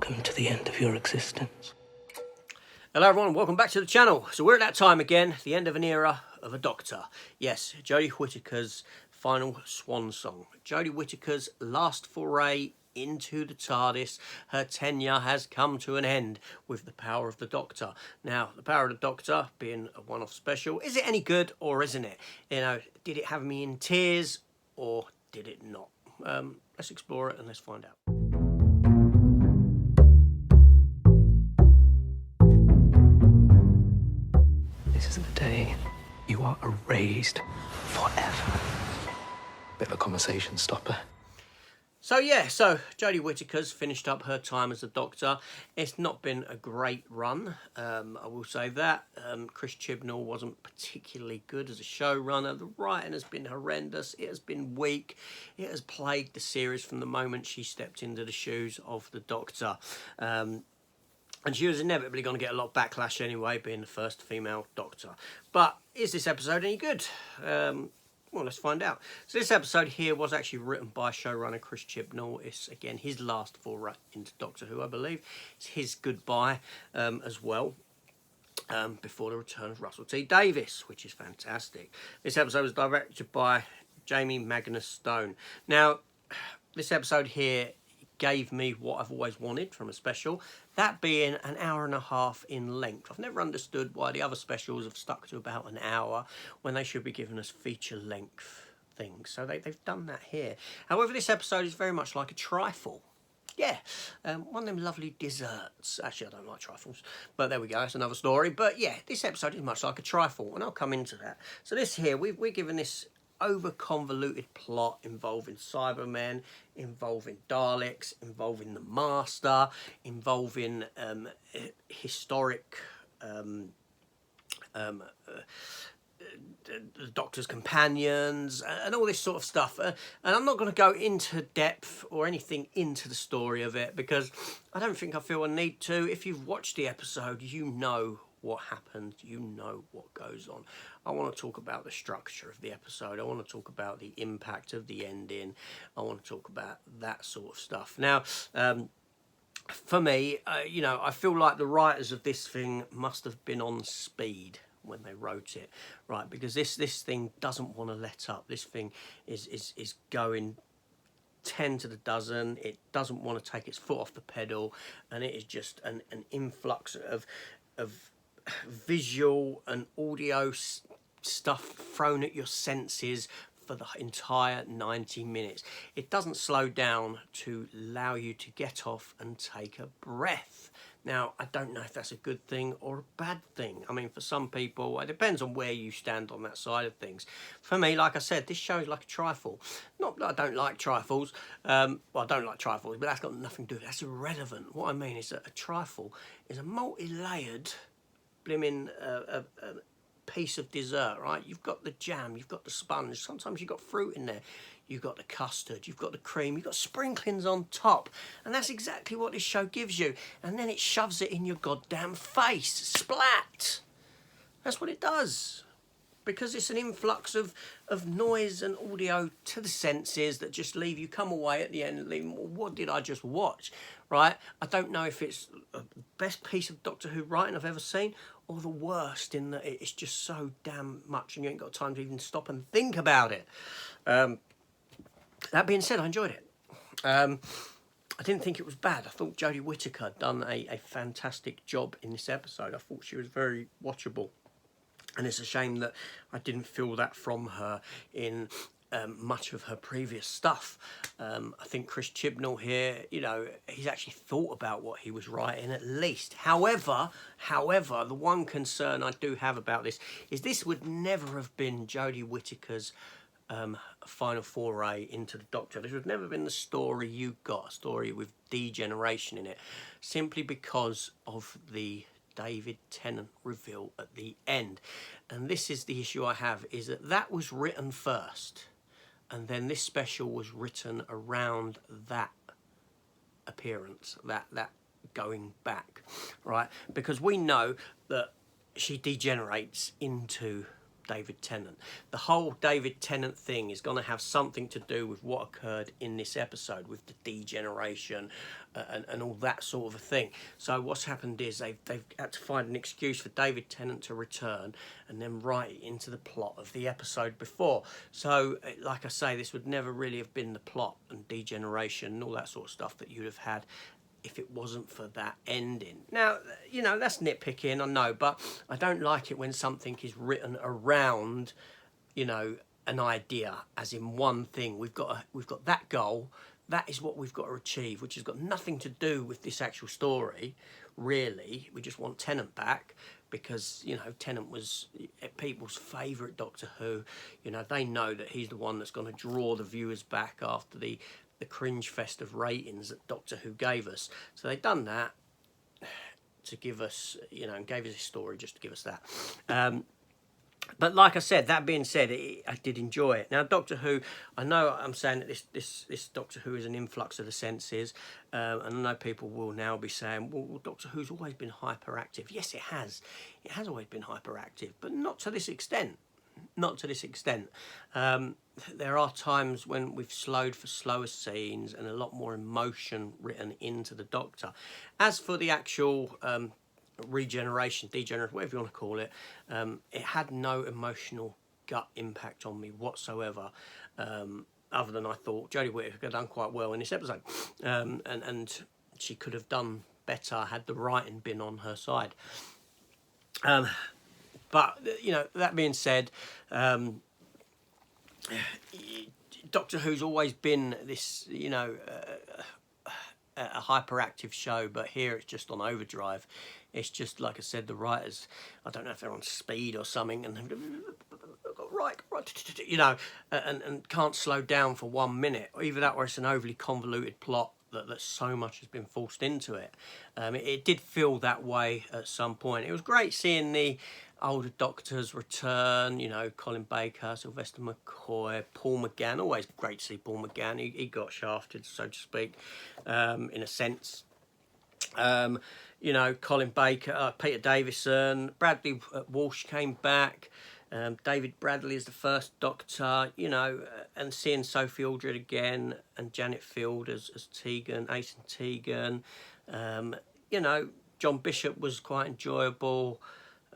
welcome to the end of your existence. Hello everyone, welcome back to the channel. So we're at that time again, the end of an era of a Doctor. Yes, Jodie Whittaker's final swan song. Jodie Whittaker's last foray into the TARDIS. Her tenure has come to an end with The Power of the Doctor. Now, The Power of the Doctor being a one-off special, is it any good or isn't it? You know, did it have me in tears or did it not? Let's explore it and let's find out. This is the day you are erased forever. Bit of a conversation stopper. So Jodie Whittaker's finished up her time as a Doctor. It's not been a great run, I will say that. Chris Chibnall wasn't particularly good as a showrunner. The writing has been horrendous. It has been weak. It has plagued the series from the moment she stepped into the shoes of the Doctor. And she was inevitably going to get a lot of backlash anyway, being the first female Doctor. But is this episode any good? Well, let's find out. So this episode here was actually written by showrunner Chris Chibnall. It's, again, his last foray into Doctor Who, I believe. It's his goodbye as well, before the return of Russell T Davies, which is fantastic. This episode was directed by Jamie Magnus Stone. Now, this episode here gave me what I've always wanted from a special, that being an hour and a half in length. I've never understood why the other specials have stuck to about an hour when they should be giving us feature length things. So they've done that here. However, this episode is very much like a trifle. Yeah, one of them lovely desserts. Actually, I don't like trifles, but there we go, that's another story. But yeah, this episode is much like a trifle, and I'll come into that. So this here, we're given this over-convoluted plot involving Cybermen, involving Daleks, involving the Master, involving historic the Doctor's companions, and all this sort of stuff. And I'm not going to go into depth or anything into the story of it, because I don't think I feel a need to. If you've watched the episode, you know what happened, you know what goes on. I want to talk about the structure of the episode. I want to talk about the impact of the ending. I want to talk about that sort of stuff. Now, for me, you know, I feel like the writers of this thing must have been on speed when they wrote it, right? Because this thing doesn't want to let up. This thing is going 10 to the dozen. It doesn't want to take its foot off the pedal, and it is just an influx of visual and audio stuff thrown at your senses for the entire 90 minutes. It doesn't slow down to allow you to get off and take a breath. Now, I don't know if that's a good thing or a bad thing. I mean, for some people, it depends on where you stand on that side of things. For me, like I said, this show is like a trifle. Not that I don't like trifles. Well, I don't like trifles, but that's got nothing to do with it. That's irrelevant. What I mean is that a trifle is a multi-layered blimmin' piece of dessert, right? You've got the jam, you've got the sponge, sometimes you've got fruit in there, you've got the custard, you've got the cream, you've got sprinklings on top, and that's exactly what this show gives you. And then it shoves it in your goddamn face, splat. That's what it does, because it's an influx of noise and audio to the senses that just leave you, come away at the end leaving, well, what did I just watch, right? I don't know if it's the best piece of Doctor Who writing I've ever seen, or the worst in that it's just so damn much and you ain't got time to even stop and think about it. That being said, I enjoyed it. I didn't think it was bad. I thought Jodie Whittaker had done a fantastic job in this episode. I thought she was very watchable. And it's a shame that I didn't feel that from her in much of her previous stuff. I think Chris Chibnall here, you know, he's actually thought about what he was writing at least. However, the one concern I do have about this is this would never have been Jodie Whittaker's final foray into the Doctor. This would never have been the story you got, a story with degeneration in it, simply because of the David Tennant reveal at the end. And this is the issue I have, is that was written first, and then this special was written around that appearance, that going back, right? Because we know that she degenerates into David Tennant. The whole David Tennant thing is going to have something to do with what occurred in this episode, with the degeneration and all that sort of a thing. So what's happened is they've had to find an excuse for David Tennant to return and then write it into the plot of the episode before. So, like I say, this would never really have been the plot and degeneration and all that sort of stuff that you'd have had if it wasn't for that ending. Now, you know, that's nitpicking, I know, but I don't like it when something is written around, you know, an idea, as in one thing. We've got that goal. That is what we've got to achieve, which has got nothing to do with this actual story, really. We just want Tennant back because, you know, Tennant was people's favourite Doctor Who. You know, they know that he's the one that's going to draw the viewers back after the cringe fest of ratings that Doctor Who gave us. So they've done that to give us, you know, and gave us a story just to give us that. But like I said, that being said, I did enjoy it. Now, Doctor Who, I know I'm saying that this Doctor Who is an influx of the senses, and I know people will now be saying, well, Doctor Who's always been hyperactive. Yes, it has. It has always been hyperactive, but not to this extent. Not to this extent. There are times when we've slowed for slower scenes and a lot more emotion written into the Doctor. As for the actual regeneration, degeneration, whatever you want to call it, it had no emotional gut impact on me whatsoever, other than I thought Jodie Whittaker had done quite well in this episode, and she could have done better had the writing been on her side. But, you know, that being said, Doctor Who's always been this, you know, a hyperactive show, but here it's just on overdrive. It's just, like I said, the writers, I don't know if they're on speed or something, and right, you know, and can't slow down for 1 minute. Either that or it's an overly convoluted plot that so much has been forced into it. It did feel that way at some point. It was great seeing the older Doctors return, you know, Colin Baker, Sylvester McCoy, Paul McGann. Always great to see Paul McGann. He got shafted, so to speak, in a sense. You know, Colin Baker, Peter Davison, Bradley Walsh came back. David Bradley is the first Doctor, you know, and seeing Sophie Aldred again and Janet Field as Tegan, Ace and Tegan. You know, John Bishop was quite enjoyable.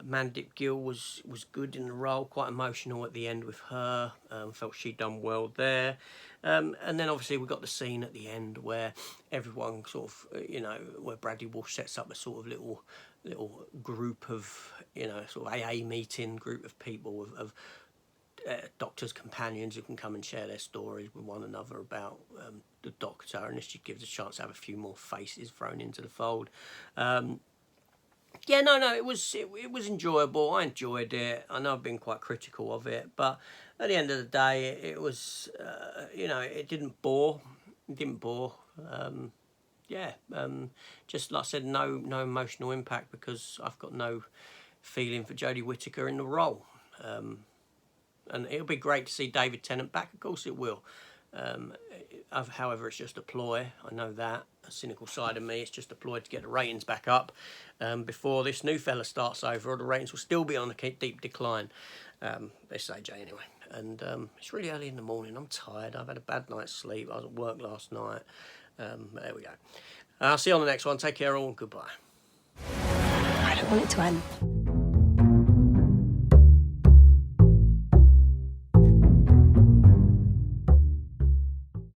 Mandip Gill was good in the role, quite emotional at the end with her. Felt she'd done well there. And then obviously we got the scene at the end where everyone sort of, you know, where Bradley Walsh sets up a sort of little group of, you know, sort of AA meeting group of people, of Doctor's companions who can come and share their stories with one another about the Doctor, and this gives a chance to have a few more faces thrown into the fold. Yeah, no, it was enjoyable. I enjoyed it. I know I've been quite critical of it, but at the end of the day, it was, you know, it didn't bore. It didn't bore. Just like I said, no emotional impact because I've got no feeling for Jodie Whittaker in the role. And it'll be great to see David Tennant back. Of course it will. However, it's just a ploy. I know that. A cynical side of me, it's just a ploy to get the ratings back up before this new fella starts over, or the ratings will still be on a deep decline. This AJ anyway. And it's really early in the morning. I'm tired. I've had a bad night's sleep. I was at work last night. There we go. I'll see you on the next one. Take care all and goodbye. I don't want it to end.